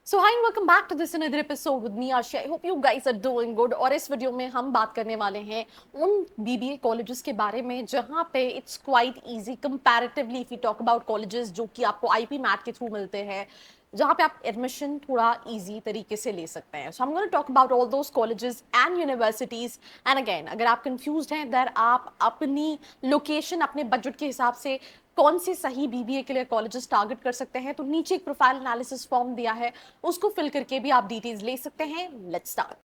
So hi welcome back to this another episode with me Ashi. I hope you guys are doing good. और इस video में हम बात करने वाले हैं उन बीबीए कॉलेजेस के बारे में जहां पे it's quite easy comparatively if you talk about colleges जो कि आपको आईपी मैट के थ्रू मिलते हैं, जहां पे आप एडमिशन थोड़ा इजी तरीके से ले सकते हैं। So I am gonna talk about all those colleges and universities. And again, अगर आप कंफ्यूज्ड हैं दैट आप अपनी लोकेशन अपने बजट के हिसाब से कौन से सही बीबीए के लिए कॉलेजेस टारगेट कर सकते हैं, तो नीचे एक प्रोफाइल एनालिसिस फॉर्म दिया है, उसको फिल करके भी आप डिटेल्स ले सकते हैं। Let's start.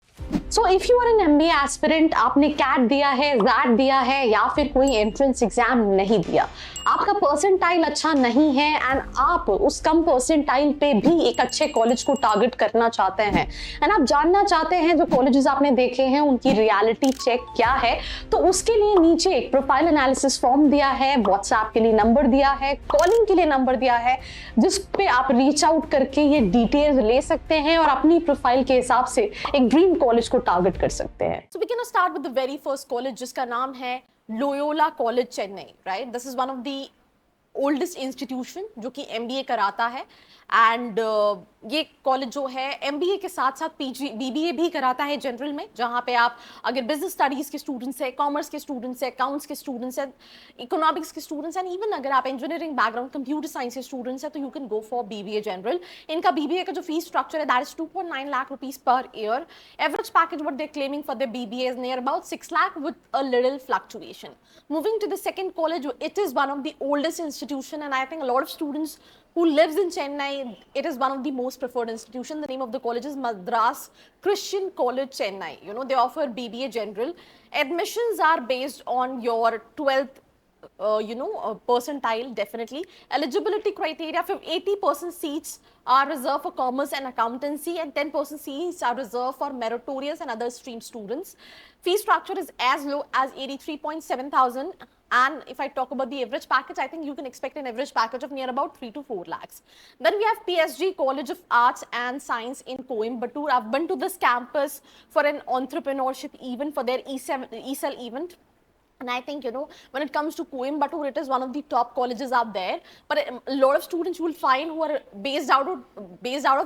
So if you are an MBA aspirant, आपने कैट दिया है, जैट दिया है या फिर कोई एंट्रेंस एग्जाम नहीं दिया, आपका परसेंटाइल अच्छा नहीं है एंड आप उस कम परसेंटाइल पे भी एक अच्छे कॉलेज को टारगेट करना चाहते हैं एंड आप जानना चाहते हैं जो कॉलेजेस आपने देखे हैं उनकी रियलिटी चेक क्या है, तो उसके लिए नीचे एक प्रोफाइल एनालिसिस फॉर्म दिया है, व्हाट्सएप के लिए नंबर दिया है, कॉलिंग के लिए नंबर दिया है, जिस पे आप रीच आउट करके ये डिटेल्स ले सकते हैं और अपनी प्रोफाइल के हिसाब से एक ड्रीम कॉलेज को टारगेट कर सकते हैं। So we can start with the very first college जिसका नाम है Loyola college Chennai, right? This is one of the oldest institution जो कि एमबीए कराता है एंड ये कॉलेज जो है एमबीए के साथ साथ पीजी बीबीए भी कराता है जनरल में, जहाँ पे आप अगर बिजनेस स्टडीज के स्टूडेंट्स हैं, कॉमर्स के स्टूडेंट्स हैं, अकाउंट्स के स्टूडेंट्स हैं, इकोनॉमिक्स के स्टूडेंट्स हैं, इवन अगर आप इंजीनियरिंग बैकग्राउंड कंप्यूटर साइंस के स्टूडेंट्स हैं तो you can go for BBA general. इनका बीबीए का जो फीस स्ट्रक्चर है that is 2.9 lakh rupees per year. Average package what they claiming for the BBA is near about 6 lakh with a little fluctuation. Moving to the second college, it is one of the oldest institution and I think a lot of students who lives in Chennai, it is one of the most preferred institution. The name of the college is Madras Christian College Chennai. You know, they offer BBA General. Admissions are based on your 12th percentile, definitely. Eligibility criteria, 80% seats are reserved for commerce and accountancy and 10% seats are reserved for meritorious and other stream students. Fee structure is as low as 83.7 thousand. And if I talk about the average package, I think you can expect an average package of near about 3 to 4 lakhs. Then we have PSG College of Arts and Science in Coimbatore. I've been to this campus for an entrepreneurship event, for their ESL event. And I think, you know, when it comes to Coimbatore, it is one of the top colleges out there. But a lot of students you will find who are based out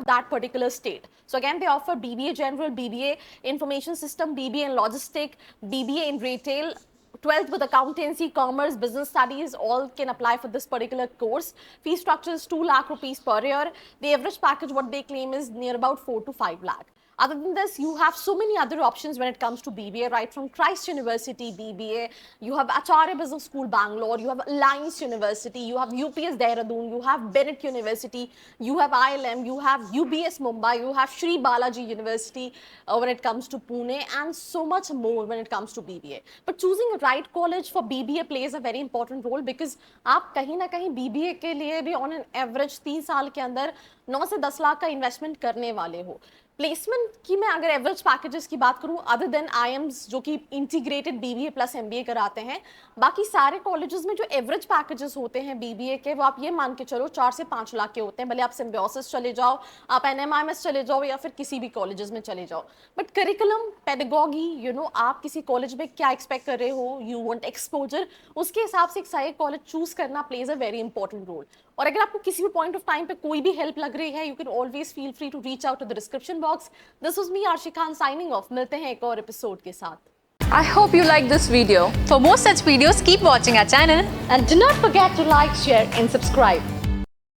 of that particular state. So again, they offer BBA General, BBA Information System, BBA in Logistic, BBA in Retail. 12th with accountancy, commerce, business studies, all can apply for this particular course. Fee structure is 2 lakh rupees per year. The average package, what they claim, is near about 4 to 5 lakh. Other than this, you have so many other options when it comes to BBA, right? From Christ University BBA, you have Acharya Business School Bangalore, you have Alliance University, you have UPS Dehradun, you have Bennett University, you have ILM, you have UBS Mumbai, you have Shri Balaji University when it comes to Pune, and so much more when it comes to BBA. But choosing a right college for BBA plays a very important role because आप कहीं ना कहीं BBA के लिए भी on an average 3 साल के अंदर 9 से 10 लाख का इन्वेस्टमेंट करने वाले हो। प्लेसमेंट की मैं अगर एवरेज पैकेजेस की बात करूं, अदर देन आईएम्स जो कि इंटीग्रेटेड बीबीए प्लस एमबीए कराते हैं, बाकी सारे कॉलेजेस में जो एवरेज पैकेजेस होते हैं बीबीए के, वो आप ये मान के चलो 4 से 5 लाख के होते हैं। भले आप सिम्बायोसिस चले जाओ, आप एनएमआईएमएस चले जाओ या फिर किसी भी कॉलेजेस में चले जाओ। But curriculum, pedagogy, you know, आप किसी कॉलेज में क्या एक्सपेक्ट कर रहे हो, यू वांट एक्सपोजर, उसके हिसाब से एक सही कॉलेज चूज करना plays a very important role. और अगर आपको किसी भी पॉइंट ऑफ टाइम पे कोई भी हेल्प लग रही है, you can always feel free to reach out to the description box. This was me Arshi Khan signing off. मिलते हैं एक और एपिसोड के साथ। I hope you like this video. For more such videos, keep watching our channel. And do not forget to like, share and subscribe.